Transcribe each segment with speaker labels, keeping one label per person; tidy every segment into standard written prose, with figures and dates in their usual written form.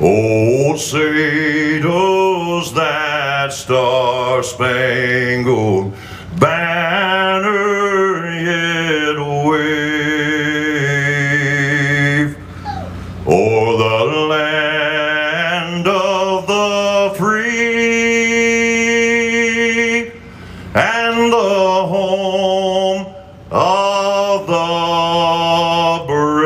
Speaker 1: Oh, say does that star-spangled banner yet wave o'er the land of the free and the home of the brave.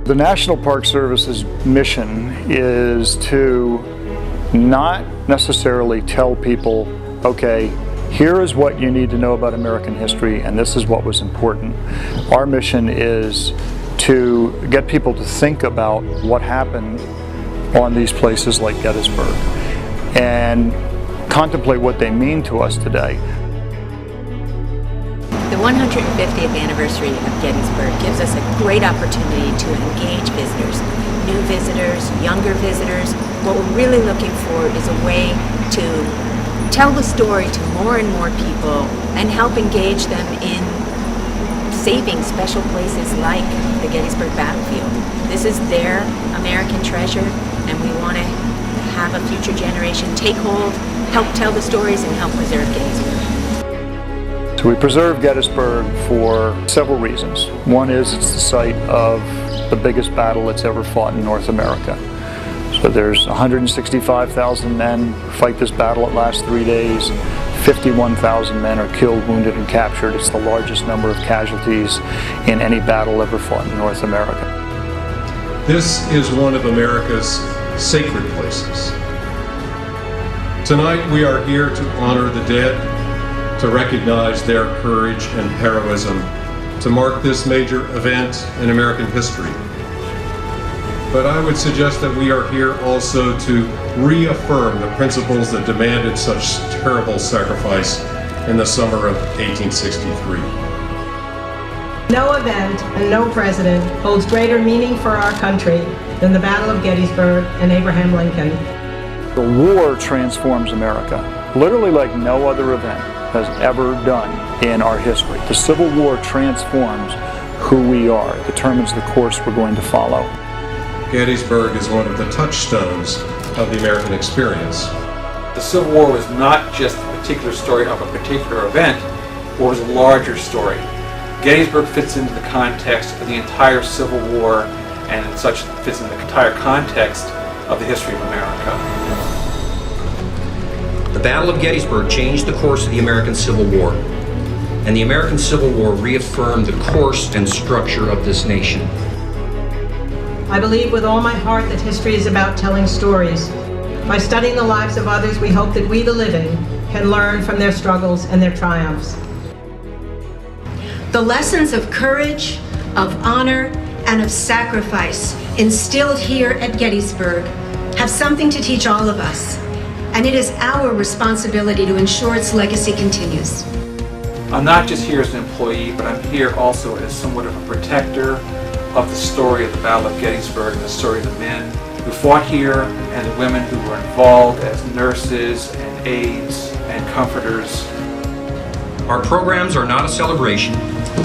Speaker 2: The National Park Service's mission is to not necessarily tell people, okay, here is what you need to know about American history and this is what was important. Our mission is to get people to think about what happened on these places like Gettysburg and contemplate what they mean to us today.
Speaker 3: The 150th anniversary of Gettysburg gives us a great opportunity to engage visitors, new visitors, younger visitors. What we're really looking for is a way to tell the story to more and more people and help engage them in saving special places like the Gettysburg battlefield. This is their American treasure, and we want to have a future generation take hold, help tell the stories, and help preserve Gettysburg.
Speaker 2: So we preserve Gettysburg for several reasons. One is it's the site of the biggest battle that's ever fought in North America. So there's 165,000 men who fight this battle. It lasts 3 days. 51,000 men are killed, wounded, and captured. It's the largest number of casualties in any battle ever fought in North America.
Speaker 4: This is one of America's sacred places. Tonight we are here to honor the dead, to recognize their courage and heroism, to mark this major event in American history. But I would suggest that we are here also to reaffirm the principles that demanded such terrible sacrifice in the summer of 1863.
Speaker 5: No event and no president holds greater meaning for our country than the Battle of Gettysburg and Abraham Lincoln.
Speaker 2: The war transforms America, literally like no other event has ever done in our history. The Civil War transforms who we are, determines the course we're going to follow.
Speaker 4: Gettysburg is one of the touchstones of the American experience.
Speaker 6: The Civil War was not just a particular story of a particular event, it was a larger story. Gettysburg fits into the context of the entire Civil War, and as such fits into the entire context of the history of America.
Speaker 7: The Battle of Gettysburg changed the course of the American Civil War, and the American Civil War reaffirmed the course and structure of this nation.
Speaker 5: I believe with all my heart that history is about telling stories. By studying the lives of others, we hope that we, the living, can learn from their struggles and their triumphs.
Speaker 8: The lessons of courage, of honor, and of sacrifice instilled here at Gettysburg have something to teach all of us, and it is our responsibility to ensure its legacy continues.
Speaker 6: I'm not just here as an employee, but I'm here also as somewhat of a protector of the story of the Battle of Gettysburg and the story of the men who fought here and the women who were involved as nurses and aides and comforters.
Speaker 7: Our programs are not a celebration,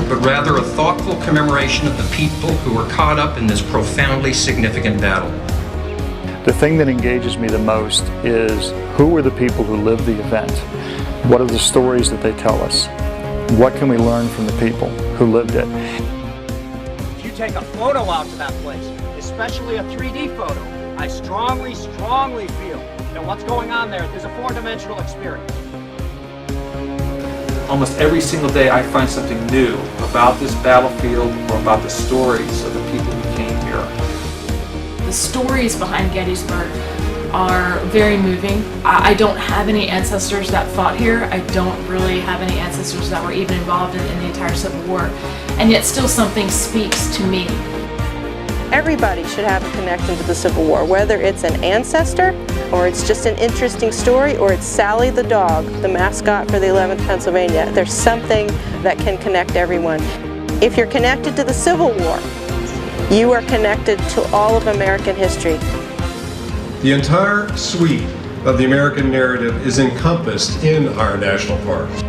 Speaker 7: but rather a thoughtful commemoration of the people who were caught up in this profoundly significant battle.
Speaker 2: The thing that engages me the most is who were the people who lived the event? What are the stories that they tell us? What can we learn from the people who lived it?
Speaker 9: If you take a photo out to that place, especially a 3D photo, I strongly feel that what's going on there is a four-dimensional experience.
Speaker 6: Almost every single day I find something new about this battlefield or about the stories of the people who came here.
Speaker 10: The stories behind Gettysburg are very moving. I don't have any ancestors that fought here. I don't really have any ancestors that were even involved in the entire Civil War. And yet still something speaks to me.
Speaker 11: Everybody should have a connection to the Civil War, whether it's an ancestor, or it's just an interesting story, or it's Sally the dog, the mascot for the 11th Pennsylvania. There's something that can connect everyone. If you're connected to the Civil War, you are connected to all of American history.
Speaker 4: The entire sweep of the American narrative is encompassed in our national parks.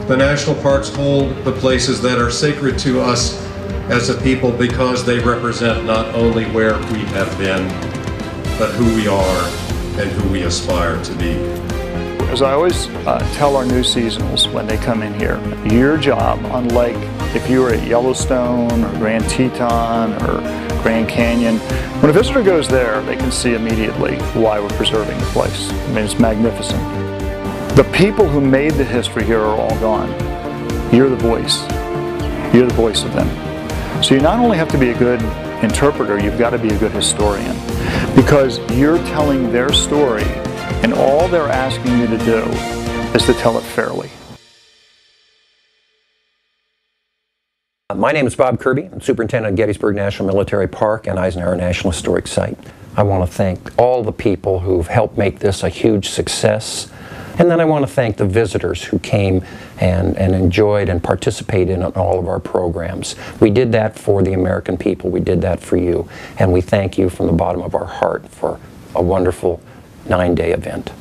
Speaker 4: The national parks hold the places that are sacred to us as a people because they represent not only where we have been, but who we are and who we aspire to be.
Speaker 2: As I always tell our new seasonals when they come in here, your job, unlike if you were at Yellowstone or Grand Teton or Grand Canyon, when a visitor goes there, they can see immediately why we're preserving the place. I mean, it's magnificent. The people who made the history here are all gone. You're the voice. You're the voice of them. So you not only have to be a good interpreter, you've got to be a good historian, because you're telling their story, and all they're asking you to do is to tell it fairly.
Speaker 7: My name is Bob Kirby. I'm Superintendent of Gettysburg National Military Park and Eisenhower National Historic Site. I want to thank all the people who've helped make this a huge success. And then I want to thank the visitors who came and enjoyed and participated in all of our programs. We did that for the American people. We did that for you. And we thank you from the bottom of our heart for a wonderful 9-day event.